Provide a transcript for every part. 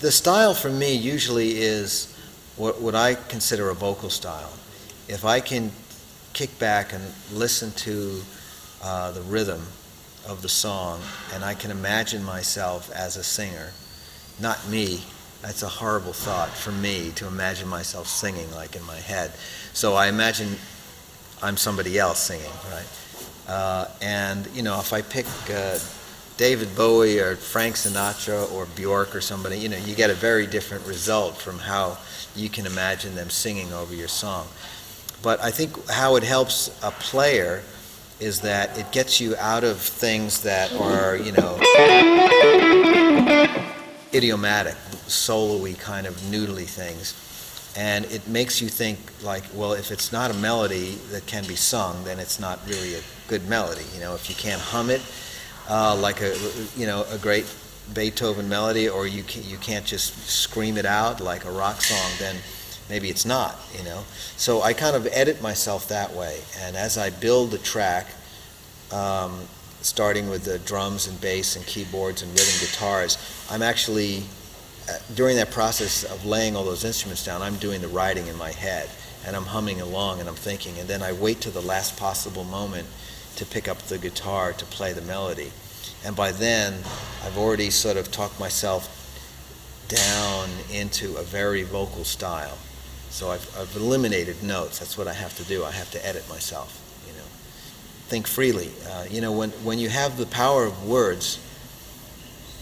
The style for me usually is what I consider a vocal style. If I can kick back and listen to the rhythm of the song, and I can imagine myself as a singer, not me. That's a horrible thought for me, to imagine myself singing like in my head. So I imagine I'm somebody else singing, right? And if I pick David Bowie or Frank Sinatra or Bjork or somebody, you get a very different result from how you can imagine them singing over your song. But I think how it helps a player is that it gets you out of things that are, idiomatic, solo-y kind of noodly things. And it makes you think like, well, if it's not a melody that can be sung, then it's not really a good melody. If you can't hum it like a great Beethoven melody, or you can't just scream it out like a rock song, then maybe it's not. So I kind of edit myself that way, and as I build the track, starting with the drums and bass and keyboards and rhythm guitars, I'm actually, during that process of laying all those instruments down, I'm doing the writing in my head, and I'm humming along and I'm thinking, and then I wait till the last possible moment to pick up the guitar to play the melody. And by then, I've already sort of talked myself down into a very vocal style. So I've eliminated notes. That's what I have to do. I have to edit myself. Think freely. When you have the power of words,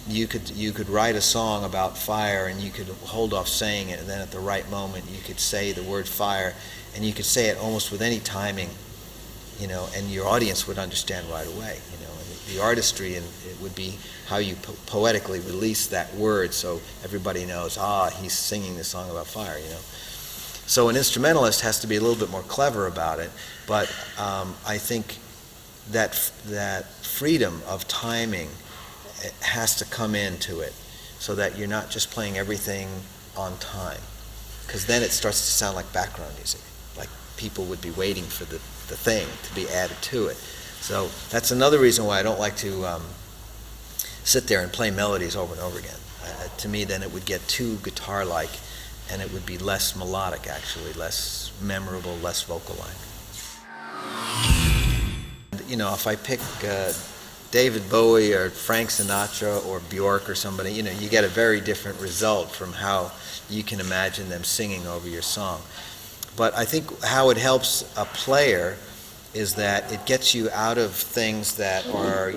you could write a song about fire, and you could hold off saying it, and then at the right moment you could say the word fire, and you could say it almost with any timing, and your audience would understand right away. And the artistry, and it would be how you poetically release that word, so everybody knows, he's singing this song about fire. So an instrumentalist has to be a little bit more clever about it, but I think that freedom of timing has to come into it, so that you're not just playing everything on time, because then it starts to sound like background music, like people would be waiting for the thing to be added to it. So that's another reason why I don't like to sit there and play melodies over and over again. To me, then it would get too guitar-like, and it would be less melodic, actually, less memorable, less vocal-like. If I pick David Bowie or Frank Sinatra or Bjork or somebody, you get a very different result from how you can imagine them singing over your song. But I think how it helps a player is that it gets you out of things that are,